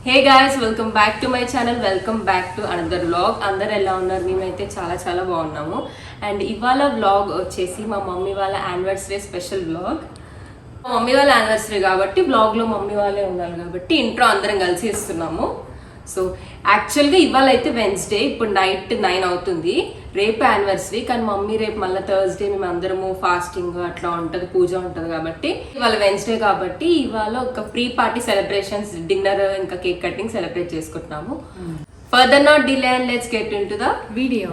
Hey guys, welcome back to my channel. Welcome back to another vlog. అందరు ఎలా ఉన్నారు? మేమైతే చాలా చాలా బాగున్నాము. అండ్ ఇవాళ వ్లాగ్ వచ్చేసి మా మమ్మీ వాళ్ళ యానివర్సరీ స్పెషల్ వ్లాగ్. మా మమ్మీ వాళ్ళ యానివర్సరీ కాబట్టి వ్లాగ్లో మమ్మీ వాళ్ళే ఉండాలి కాబట్టి ఇంట్లో అందరం కలిసి ఇస్తున్నాము. సో యాక్చువల్గా ఇవాళ అయితే వెన్స్డే, ఇప్పుడు నైట్ 9 అవుతుంది. రేపు యానివర్సరీ, కానీ మమ్మీ రేపు మళ్ళీ థర్స్డే మేము అందరము ఫాస్టింగ్ అట్లా ఉంటుంది, పూజ ఉంటుంది కాబట్టి ఇవాళ వెన్స్డే కాబట్టి ఇవాళ ఒక ప్రీ పార్టీ సెలబ్రేషన్స్, డిన్నర్ ఇంకా కేక్ కటింగ్ సెలబ్రేట్ చేసుకుంటున్నాము. Further not delay and let's get in to the video.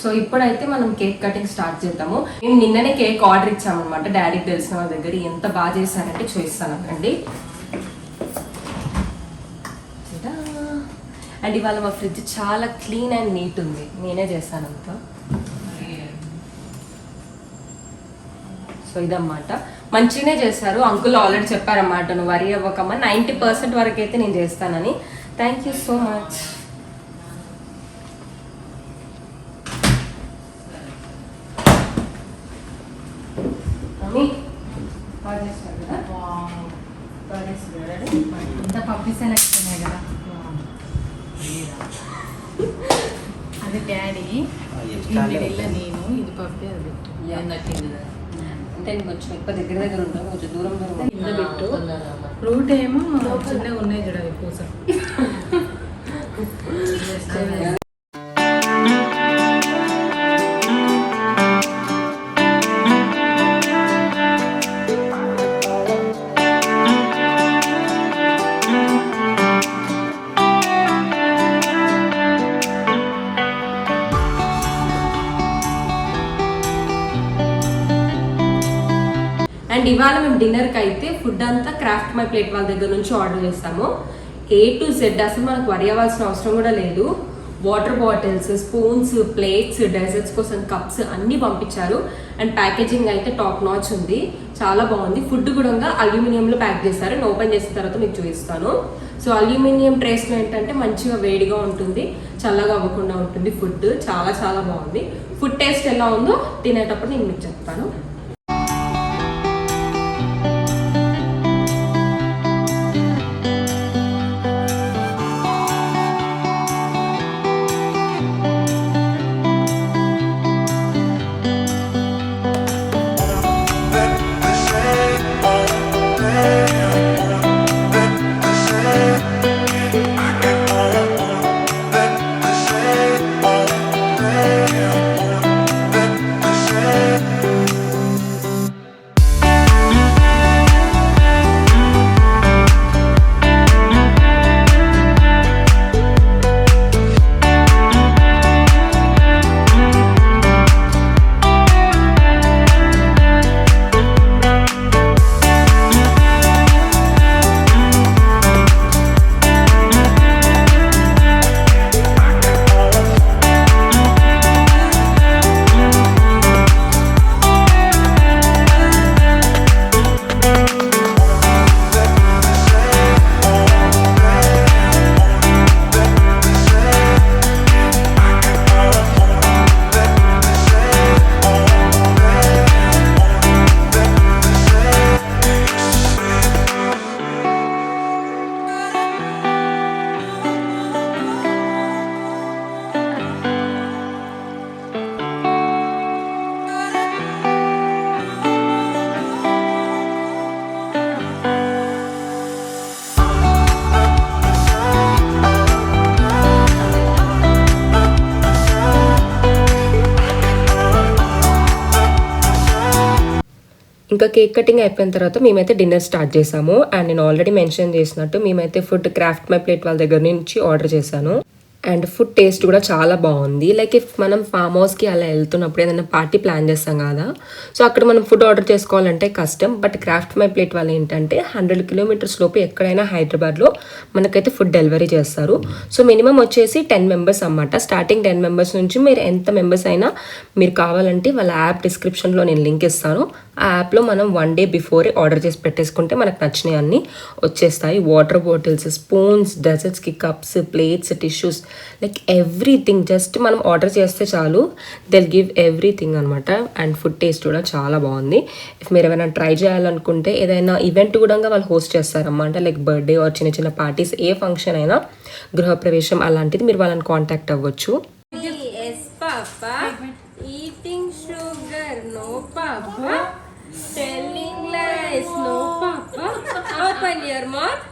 So ఇప్పుడైతే మనం కేక్ కటింగ్ స్టార్ట్ చేద్దాము. మేము నిన్ననే కేక్ ఆర్డర్ ఇచ్చాము అనమాట డాడీకి తెలిసిన వాళ్ళ దగ్గర. ఎంత బాగా చేశారంటే చూపిస్తాను అండి. అండ్ ఇవాళ మా ఫ్రిడ్జ్ చాలా క్లీన్ అండ్ నీట్ ఉంది, నేనే చేస్తాను అంతా. సో ఇదన్నమాట, మంచిగానే చేశారు. అంకుల్ ఆల్రెడీ చెప్పారన్నమాట, నువ్వు వరీ అవ్వకమ్మా, 90% వరకు అయితే నేను చేస్తానని. Thank you so much. Mummy బాగా చేస్తారు కదా, బాగా చేస్తారు కదా, ఇంత పప్పి సెలెక్షన్ కదా. అది డాడీ, ఇది నేను, ఇది పప్పి, అది అంటే కొంచెం ఎక్కువ దగ్గర దగ్గర ఉంటాను, కొంచెం దూరం దూరం కింద పెట్టు. ఫ్రూట్ ఏమో చిన్నగా ఉన్నాయి చూడాలి పూస. అండ్ ఇవాళ మేము డిన్నర్కి అయితే ఫుడ్ అంతా క్రాఫ్ట్ మై ప్లేట్ వాళ్ళ దగ్గర నుంచి ఆర్డర్ చేస్తాము. A to Z, అసలు మనకు వరి అవ్వాల్సిన అవసరం కూడా లేదు. Water bottles, spoons, plates, desserts కోసం కప్స్ అన్నీ పంపించారు. అండ్ ప్యాకేజింగ్ అయితే టాప్ నాచ్ ఉంది, చాలా బాగుంది. ఫుడ్ కూడా అల్యూమినియంలో ప్యాక్ చేస్తారు. నేను ఓపెన్ చేసిన తర్వాత మీకు చూపిస్తాను. సో అల్యూమినియం ట్రేస్లో ఏంటంటే మంచిగా వేడిగా ఉంటుంది, చల్లగా అవ్వకుండా ఉంటుంది. ఫుడ్ చాలా చాలా బాగుంది. ఫుడ్ టేస్ట్ ఎలా ఉందో తినేటప్పుడు నేను మీకు చెప్తాను. ఇంకా కేక్ కటింగ్ అయిపోయిన తర్వాత మేమైతే డిన్నర్ స్టార్ట్ చేసాము. అండ్ నేను ఆల్రెడీ మెన్షన్ చేసినట్టు మేమైతే ఫుడ్ క్రాఫ్ట్ మై ప్లేట్ వాళ్ళ దగ్గర నుంచి ఆర్డర్ చేశాను. అండ్ ఫుడ్ టేస్ట్ కూడా చాలా బాగుంది. లైక్ ఇఫ్ మనం ఫామ్ హౌస్కి అలా వెళ్తున్నప్పుడు ఏదైనా పార్టీ ప్లాన్ చేస్తాం కదా, సో అక్కడ మనం ఫుడ్ ఆర్డర్ చేసుకోవాలంటే కష్టం. బట్ క్రాఫ్ట్ మై ప్లేట్ వాళ్ళు ఏంటంటే 100 కిలోమీటర్స్ లోపు ఎక్కడైనా హైదరాబాద్లో మనకైతే ఫుడ్ డెలివరీ చేస్తారు. సో మినిమం వచ్చేసి 10 మెంబర్స్ అన్నమాట. స్టార్టింగ్ 10 మెంబర్స్ నుంచి మీరు ఎంత మెంబర్స్ అయినా మీరు కావాలంటే వాళ్ళ యాప్ డిస్క్రిప్షన్లో నేను లింక్ ఇస్తాను. ఆ యాప్లో మనం 1 డే బిఫోరే ఆర్డర్ చేసి పెట్టేసుకుంటే మనకు నచ్చినవి అన్నీ వచ్చేస్తాయి. వాటర్ బాటిల్స్, స్పూన్స్, డెజర్ట్స్కి cups, plates, tissues like everything just మనం ఆర్డర్ చేస్తే చాలు, దిల్ గివ్ ఎవ్రీథింగ్ అనమాట. అండ్ ఫుడ్ టేస్ట్ కూడా చాలా బాగుంది. ఇఫ్ మీరు ఏమైనా ట్రై చేయాలనుకుంటే, ఏదైనా ఈవెంట్ కూడా వాళ్ళు హోస్ట్ చేస్తారన్నమాట, లైక్ బర్త్డే ఆర్ చిన్న చిన్న పార్టీస్, ఏ ఫంక్షన్ అయినా, గృహప్రవేశం అలాంటిది, మీరు వాళ్ళని కాంటాక్ట్ అవ్వచ్చు. Eating sugar no papa, telling lies no papa, open your mouth.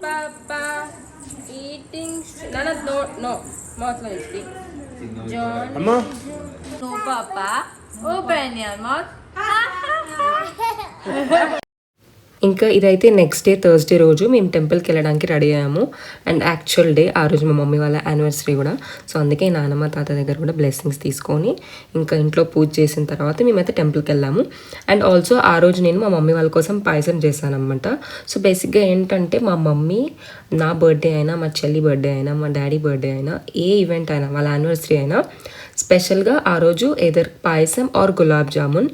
Papa eating no mouth లో ఇస్తి జాన్ no papa, open your mouth. ఇంకా ఇదైతే నెక్స్ట్ డే థర్స్డే రోజు మేము టెంపుల్కి వెళ్ళడానికి రెడీ అయ్యాము. అండ్ యాక్చువల్ డే ఆ రోజు మా మమ్మీ వాళ్ళ యానివర్సరీ కూడా. సో అందుకే నానమ్మ తాత దగ్గర కూడా బ్లెస్సింగ్స్ తీసుకొని ఇంకా ఇంట్లో పూజ చేసిన తర్వాత మేమైతే టెంపుల్కి వెళ్ళాము. అండ్ ఆల్సో ఆ రోజు నేను మా మమ్మీ వాళ్ళ కోసం పాయసం చేశాను అనమాట. సో బేసిక్గా ఏంటంటే మా మమ్మీ నా బర్త్డే అయినా, మా చెల్లి బర్త్డే అయినా, మా డాడీ బర్త్డే అయినా, ఏ ఈవెంట్ అయినా, వాళ్ళ యానివర్సరీ అయినా స్పెషల్గా ఆ రోజు ఏదర్ పాయసం ఆర్ గులాబ్ జామున్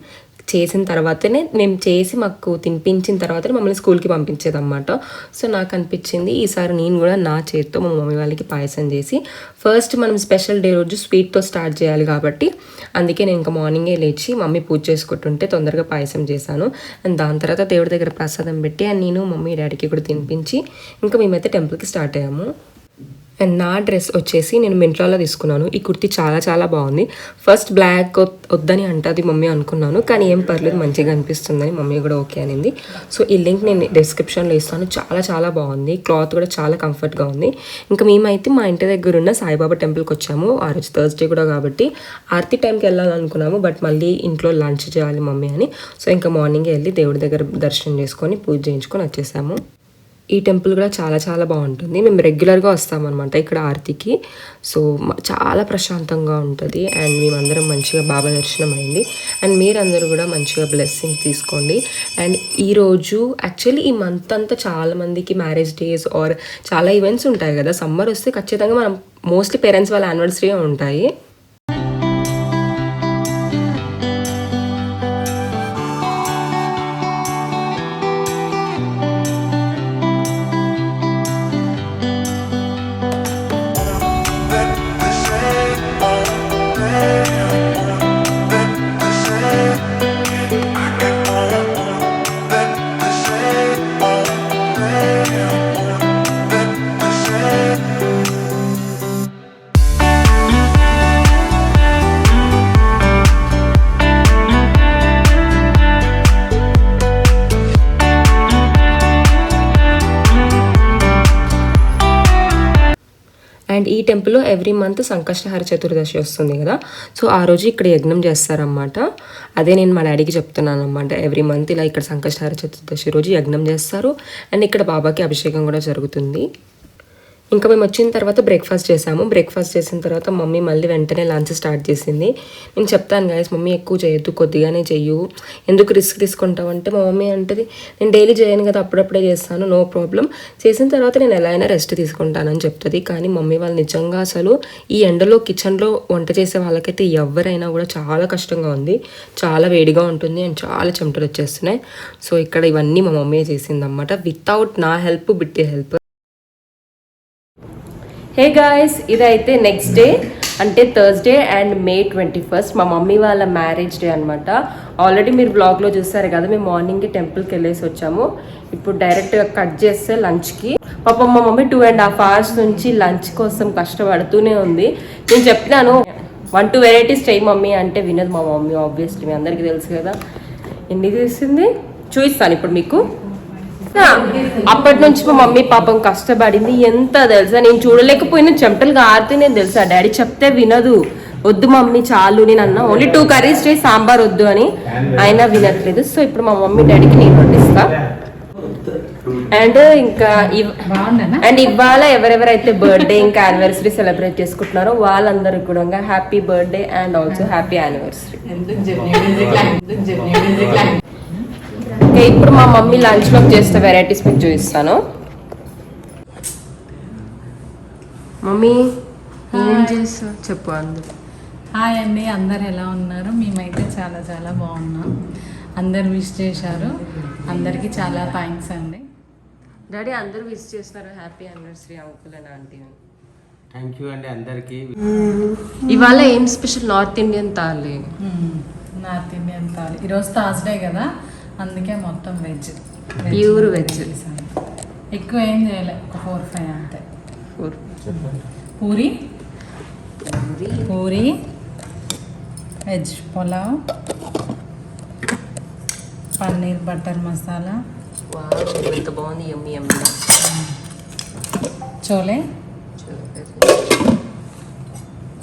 చేసిన తర్వాతనే, మేము చేసి మాకు తినిపించిన తర్వాతనే మమ్మల్ని స్కూల్కి పంపించేదన్నమాట. సో నాకు అనిపించింది ఈసారి నేను కూడా నా చేతితో మా మమ్మీ వాళ్ళకి పాయసం చేసి, ఫస్ట్ మనం స్పెషల్ డే రోజు స్వీట్తో స్టార్ట్ చేయాలి కాబట్టి అందుకే నేను ఇంకా మార్నింగే లేచి మమ్మీ పూజ చేసుకుంటుంటే తొందరగా పాయసం చేశాను. అండ్ దాని తర్వాత దేవుడి దగ్గర ప్రసాదం పెట్టి అండ్ నేను మమ్మీ డాడీకి కూడా తినిపించి ఇంకా మేమైతే టెంపుల్కి స్టార్ట్ అయ్యాము. అండ్ నా డ్రెస్ వచ్చేసి నేను మింట్రాలో తీసుకున్నాను. ఈ కుర్తీ చాలా చాలా బాగుంది. ఫస్ట్ బ్లాక్ వద్దని అంటది మమ్మీ అనుకున్నాను, కానీ ఏం పర్లేదు మంచిగా అనిపిస్తుందని మమ్మీ కూడా ఓకే అనింది. సో ఈ లింక్ నేను డిస్క్రిప్షన్లో ఇస్తాను. చాలా చాలా బాగుంది, క్లాత్ కూడా చాలా కంఫర్ట్గా ఉంది. ఇంకా మేమైతే మా ఇంటి దగ్గర ఉన్న సాయిబాబా టెంపుల్కి వచ్చాము. ఆ రోజు థర్స్డే కూడా కాబట్టి ఆర్తి టైంకి వెళ్ళాలనుకున్నాము, బట్ మళ్ళీ ఇంట్లో లంచ్ చేయాలి మమ్మీ అని. సో ఇంకా మార్నింగే వెళ్ళి దేవుడి దగ్గర దర్శనం చేసుకొని పూజ చేయించుకొని వచ్చేసాము. ఈ టెంపుల్ కూడా చాలా చాలా బాగుంటుంది. మేము రెగ్యులర్గా వస్తామన్నమాట ఇక్కడ ఆర్తికి. సో చాలా ప్రశాంతంగా ఉంటుంది అండ్ మేమందరం మంచిగా బాబా దర్శనం అయింది. అండ్ మీరందరూ కూడా మంచిగా బ్లెస్సింగ్ తీసుకోండి. అండ్ ఈరోజు యాక్చువల్లీ ఈ మంత్ అంతా చాలామందికి మ్యారేజ్ డేస్ ఆర్ చాలా ఈవెంట్స్ ఉంటాయి కదా. సమ్మర్ వస్తే ఖచ్చితంగా మనం మోస్ట్లీ పేరెంట్స్ వాళ్ళ యానివర్సరీ ఉంటాయి. అండ్ ఈ టెంపుల్లో ఎవ్రీ మంత్ సంకష్టహార చతుర్దశి వస్తుంది కదా. సో ఆ రోజు ఇక్కడ యజ్ఞం చేస్తారన్నమాట. అదే నేను మా డాడీకి చెప్తున్నాను అనమాట. ఎవ్రీ మంత్ ఇలా ఇక్కడ సంకష్టహార చతుర్దశి రోజు యజ్ఞం చేస్తారు అండ్ ఇక్కడ బాబాకి అభిషేకం కూడా జరుగుతుంది. ఇంకా మేము వచ్చిన తర్వాత బ్రేక్ఫాస్ట్ చేసాము. బ్రేక్ఫాస్ట్ చేసిన తర్వాత మమ్మీ మళ్ళీ వెంటనే లంచ్ స్టార్ట్ చేసింది. నేను చెప్తాను గైస్, మమ్మీ ఎక్కువ చేయొద్దు, కొద్దిగానే చెయ్యు, ఎందుకు రిస్క్ తీసుకుంటావు అంటే మా మమ్మీ అంటది నేను డైలీ చేయను కదా, అప్పుడప్పుడే చేస్తాను, నో ప్రాబ్లం, చేసిన తర్వాత నేను ఎలా అయినా రెస్ట్ తీసుకుంటానని చెప్తుంది. కానీ మమ్మీ వాళ్ళు నిజంగా అసలు ఈ ఎండలో కిచెన్లో వంట చేసే వాళ్ళకైతే ఎవరైనా కూడా చాలా కష్టంగా ఉంది. చాలా వేడిగా ఉంటుంది అండ్ చాలా చెమటలు వచ్చేస్తున్నాయి. సో ఇక్కడ ఇవన్నీ మా మమ్మీ చేసిందన్నమాట, వితౌట్ నా హెల్ప్, బిట్టి హెల్ప్. హే గాయస్, ఇదైతే నెక్స్ట్ డే అంటే థర్స్డే అండ్ May 21 మా మమ్మీ వాళ్ళ మ్యారేజ్ డే అనమాట. ఆల్రెడీ మీరు బ్లాగ్లో చూసారు కదా, మేము మార్నింగ్కి టెంపుల్కి వెళ్ళేసి వచ్చాము. ఇప్పుడు డైరెక్ట్గా కట్ చేస్తే లంచ్కి. పాపం మా మమ్మీ 2.5 hours నుంచి లంచ్ కోసం కష్టపడుతూనే ఉంది. నేను చెప్పినాను 1-2 వెరైటీస్ చేయి మమ్మీ అంటే వినదు మా మమ్మీ. ఆబ్వియస్లీ మీ అందరికీ తెలుసు కదా ఎన్ని చేసింది, చూపిస్తాను ఇప్పుడు మీకు. అప్పటి నుంచి మా మమ్మీ పాపం కష్టపడింది ఎంత తెలుసా. నేను చూడలేకపోయినా చెమటలు గారుతూనే తెలుసా. డాడీ చెప్తే వినదు, వద్దు మమ్మీ చాలు, నేను అన్నా ఓన్లీ 2 curries చేసి సాంబార్ వద్దు అని, అయినా వినట్లేదు. సో ఇప్పుడు మా మమ్మీ డాడీకి నేను వడ్డిస్తా. అండ్ ఇంకా అండ్ ఇవాళ ఎవరెవరైతే బర్త్డే ఇంకా యానివర్సరీ సెలబ్రేట్ చేసుకుంటున్నారో వాళ్ళందరికీ కూడా happy birthday and also happy anniversary. ఇప్పుడు మా మమ్మీ లంచ్లో చేస్తే వెరైటీస్ మీకు చూపిస్తాను. మమ్మీ ఏం చేస్తా చెప్పు. హాయ్ అండి, అందరు ఎలా ఉన్నారు? మేమైతే చాలా చాలా బాగున్నాం. అందరు విష్ చేశారు. అందరికీ చాలా థ్యాంక్స్ అండి. డాడీ అందరూ విష్ చేస్తారు happy anniversary uncle and aunty. Thank you అండి అందరికీ. ఇవాళ ఏం special? North Indian thali. North Indian thali. ఈరోజు థర్స్డే కదా, అందుకే మొత్తం వెజ్, ప్యూర్ వెజ్. ఎక్కువ ఏం చేయలే, ఒక 4-5 అంతే. పూరి, వెజ్ పులావ్, పన్నీర్ బటర్ మసాలా, ఎంత బాగుంది, యమ్మీ యమ్మీ. చోలే,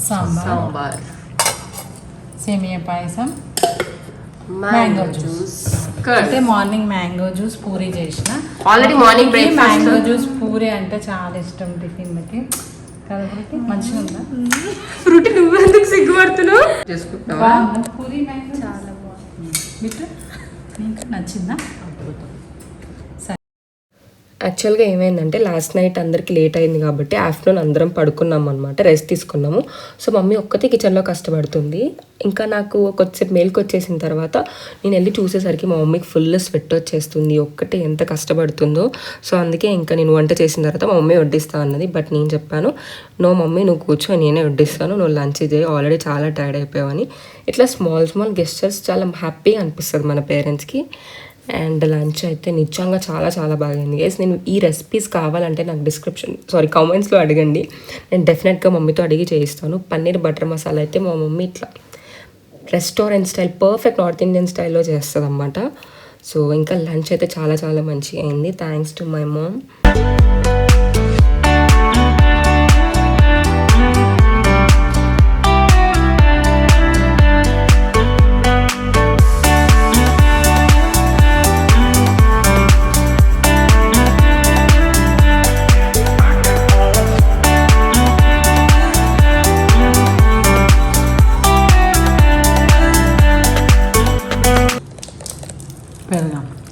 సాంబార్, సేమియా పాయసం, మ్యాంగో జ్యూస్. అంటే మార్నింగ్ మ్యాంగో జ్యూస్ పూరి చేసిన. Already morning mango juice puri అంటే చాలా ఇష్టం టిఫిన్లకి. కాబట్టి మంచిగా ఉందా ఫ్రూట్? నువ్వు ఎందుకు సిగ్గుపడుతున్నావు? చేసుకుంటావా? పూరి మ్యాంగో చాలా బాగుంది. మీకు నచ్చిందా? యాక్చువల్గా ఏమైందంటే లాస్ట్ నైట్ అందరికి లేట్ అయింది కాబట్టి ఆఫ్టర్నూన్ అందరం పడుకున్నాం అనమాట, రెస్ట్ తీసుకున్నాము. సో మమ్మీ ఒక్కతే కిచెన్లో కష్టపడుతుంది. ఇంకా నాకు కొద్దిసేపు మేల్కి వచ్చేసిన తర్వాత నేను వెళ్ళి చూసేసరికి మా మమ్మీకి ఫుల్ స్వెట్ వచ్చేస్తుంది, ఒక్కటే ఎంత కష్టపడుతుందో. సో అందుకే ఇంకా నేను వంట చేసిన తర్వాత మా మమ్మీ వడ్డిస్తా అన్నది. బట్ నేను చెప్పాను, నో మమ్మీ నువ్వు కూర్చో, నేనే వడ్డిస్తాను, నువ్వు లంచ్ చేయి, ఆల్రెడీ చాలా టైర్డ్ అయిపోయావని. ఇట్లా స్మాల్ గెస్చర్స్ చాలా హ్యాపీగా అనిపిస్తుంది మన పేరెంట్స్కి. అండ్ లంచ్ అయితే నిజంగా చాలా చాలా బాగైంది గైస్. నేను ఈ రెసిపీస్ కావాలంటే నాకు కామెంట్స్లో అడగండి, నేను డెఫినెట్గా మమ్మీతో అడిగి చేయిస్తాను. పన్నీర్ బటర్ మసాలా అయితే మా మమ్మీ ఇట్లా restaurant style, perfect north Indian స్టైల్లో చేస్తుంది అన్నమాట. సో ఇంకా లంచ్ అయితే చాలా చాలా మంచిగా అయింది, thanks to my mom.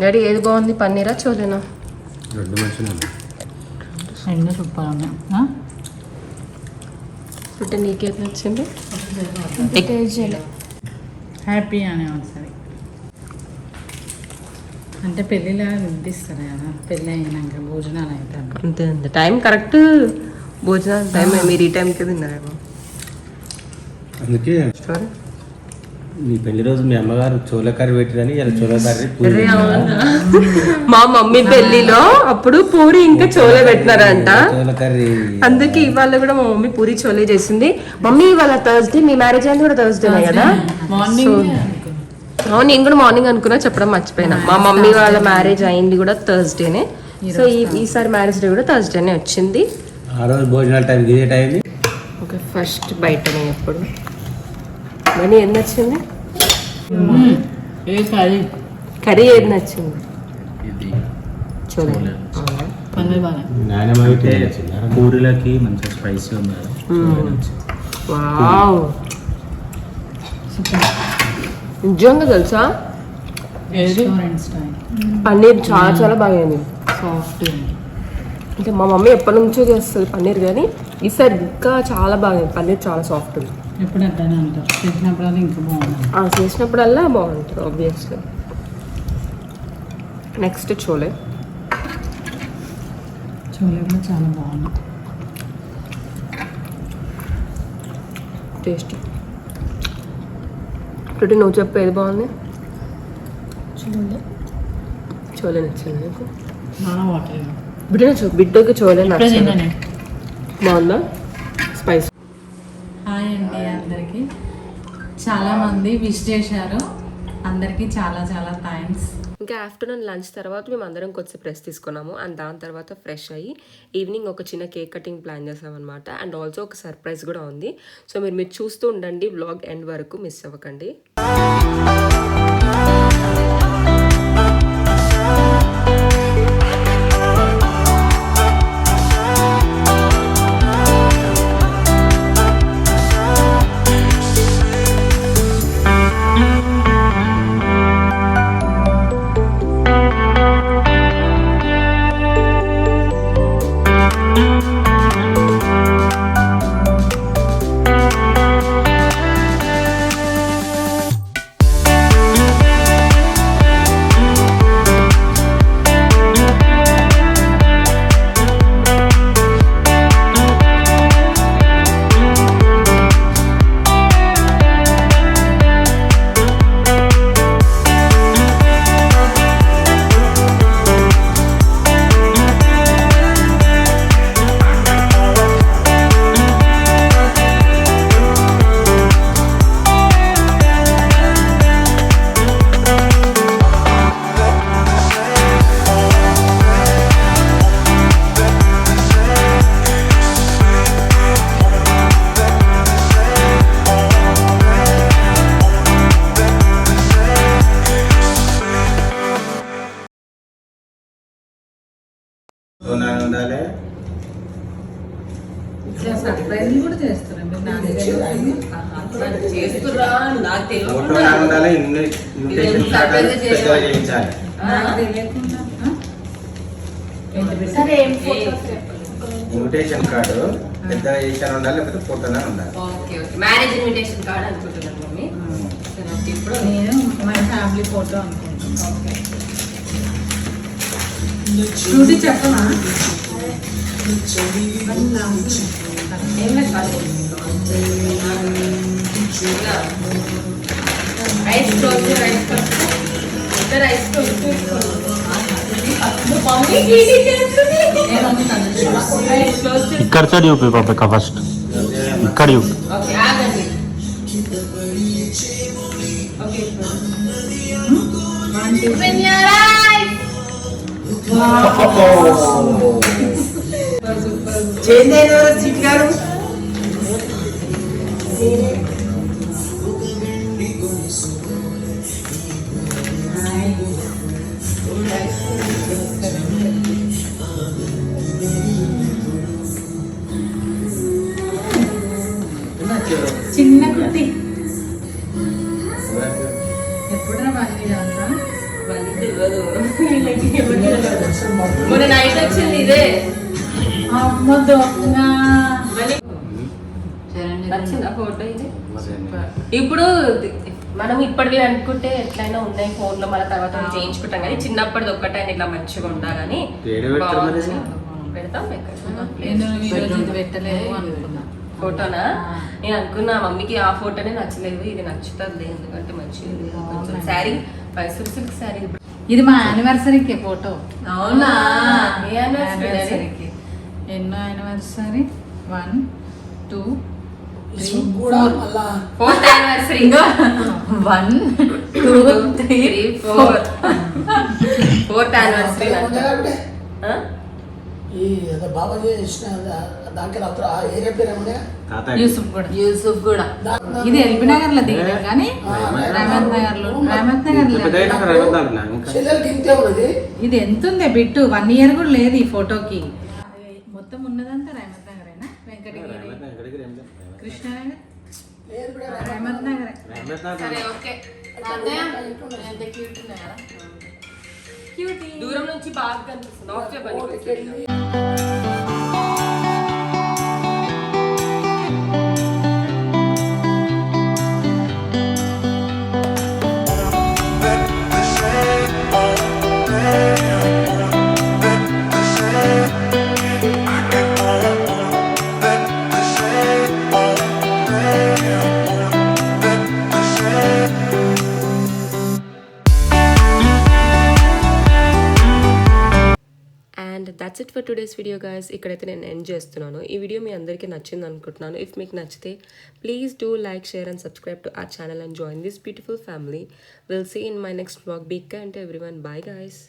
Daddy ఏది బాగుంది, పన్నీరా చోలేనా? రెండు మంచిగా రెండు సూపర్ ఉన్నాయి. అంటే నీకేది నచ్చింది? హ్యాపీ యానివర్సరీ అంటే పెళ్ళిలా నిర్దిస్తారు కదా, పెళ్ళి అయినాక భోజనాలు అవుతాయి అంతే అంతే. టైం కరెక్ట్, భోజనాలు టైం మీరు ఈ టైంకి తిన్నారేమో. అందుకే మీ పెళ్లి రోజు మీ అమ్మగారు చోల కర్రీ పెట్టిరని ఇలా చోల కర్రీ. మా మమ్మీ పెళ్లిలో అప్పుడు పూరి ఇంకా చోలే పెట్టినారంట, చోల కర్రీ. అందుకే ఇవాళ కూడా మా మమ్మీ పూరి చోలే చేసింది. మమ్మీ ఇవాళ థర్స్డే, మీ మ్యారేజ్ అయింది కూడా థర్స్డేనే కదా? నేను కూడా మార్నింగ్ అనుకున్నా, చెప్పడం మర్చిపోయినా. మా మమ్మీ వాళ్ళ మ్యారేజ్ అయింది కూడా థర్స్డేనే. సో ఈసారి మ్యారేజ్ డే కూడా థర్స్డేనే వచ్చింది. ఆ రోజు భోజనాల టైం ఇదే టైం. ఓకే, ఫస్ట్ బయటనే ఎప్పుడు మనీ ఏది నచ్చింది? కర్రీ ఏది నచ్చింది? చూడండి, నాయనమ్మ అయితే పూరీలకి మంచిగా స్పైసీ ఉన్నారు. వావ్, నిజంగా తెలుసా పన్నీర్ చాలా చాలా బాగుంది, సాఫ్ట్. అంటే మా మమ్మీ ఎప్పటి నుంచో చేస్తుంది పన్నీర్, కానీ ఈసారి ఇంకా చాలా బాగుంది. పన్నీర్ చాలా సాఫ్ట్ ఉంది. ఎప్పుడు అట్లనే అంటారు, చేసినప్పుడల్లా ఇంకా బాగుంటుంది. చేసినప్పుడల్లా బాగుంటుంది ఆబ్వియస్లీ. నెక్స్ట్ చోలే. చోలే కూడా చాలా బాగుంది టేస్ట్. ఇప్పుడు నువ్వు చెప్పు ఏది బాగుంది? చోలే నచ్చింది నీకు? బిడ్డకి చోలే నచ్చింది. బాగుందా? స్పైస్. హాయ్ అండి అందరికీ, చాలామంది విష్ చేశారు, అందరికీ చాలా చాలా థ్యాంక్స్. ఇంకా ఆఫ్టర్నూన్ లంచ్ తర్వాత మేము అందరం కొద్దిసేపు రెస్ట్ తీసుకున్నాము. అండ్ దాని తర్వాత ఫ్రెష్ అయ్యి ఈవినింగ్ ఒక చిన్న కేక్ కటింగ్ ప్లాన్ చేసామన్నమాట. అండ్ ఆల్సో ఒక సర్ప్రైజ్ కూడా ఉంది. సో మీరు చూస్తూ ఉండండి, వ్లాగ్ ఎండ్ వరకు మిస్ అవ్వకండి. చేస్తురా నాకు ఫోటో తెలియకుండా ఉండాలి, ఇన్విటేషన్ కార్డు పెద్దగా చేయించాలి. నాకు తెలియకుండా సరే ఏం ఫోటో ఇన్విటేషన్ కార్డు పెద్దగా చేయించాలి ఉండాలి, లేకపోతే ఫోటోనే ఉండాలి. Okay okay marriage invitation card అనుకుంటున్నాను మమ్మీ ఇప్పుడు నేను మా ఫ్యామిలీ ఫోటో అనుకుంటున్నాను. ఓకే చూసి చెప్పనా ఏం లేదు rice close rice rice close ఇక్కడ చూపి పాప ఫస్ట్ ఇక్కడ చూపి. ఓకే ఆగండి okay open your eyes change అయిన సీట్ గారు చిన్న కుర్తి ఎప్పుడైనా మళ్ళీ అంతా మొన్న నైట్ వచ్చింది ఇదే అమ్మ దొంగ నచ్చిందా ఫోటో ఇది ఇప్పుడు మనం ఇప్పటివి అనుకుంటే ఎట్లయినా ఉన్నాయి ఫోన్ లో మన తర్వాత చేయించుకుంటాం కానీ చిన్నప్పటిది ఒక్కటే ఇట్లా మంచిగా ఉండాలని ఏడ పెడతారు మరి ఇది? పెడతాం నేను ఈరోజు ఇది పెట్టలేదు అనుకున్నా. ఫోటోనా నేను అనుకున్నా మమ్మీకి ఆ ఫోటోనే నచ్చలేదు ఇది నచ్చుతుంది ఎందుకంటే మంచిగా శారీ మైసూర్ సిల్క్ శారీ ఇది మా యానివర్సరీకి ఫోటో. అవునా ఏ యానివర్సరీకి ఎన్నో యానివర్సరీ 1 2 కూడా మళ్ళా 4th యానివర్సరీ 1 2 3 4th యానివర్సరీ ఈ ఏదో బాబా చేసిన దానికి ఆ ఏరియా పేరు ఏమన్నా తాత యూసుఫ్ కూడా ఇది ఎల్బీ నగర్ లో దిగినాం కానీ రేవంత్ నగర్ లో చెల్లెలకి ఇంతే ఉన్నది. ఇది ఎంత ఉంది బిట్టు 1 ఇయర్ కూడా లేదు ఈ ఫోటోకి. మొత్తం ఉన్నదంతా రేవంత్ నగరేనా వెంకటగిరి కృష్ణనగర్ లేదు కూడా రేవంత్ నగర్. సరే ఓకే దూరం నుంచి బాగా కనిపిస్తుంది ఓకే పని and that's it for today's video guys ఇక్కడైతే నేను ఎండ్ చేస్తున్నాను ఈ వీడియో మీ అందరికీ నచ్చింది అనుకుంటున్నాను ఇఫ్ మీకు నచ్చితే please do like share and subscribe to our channel and join this beautiful family will see in my next vlog be kind to everyone bye guys.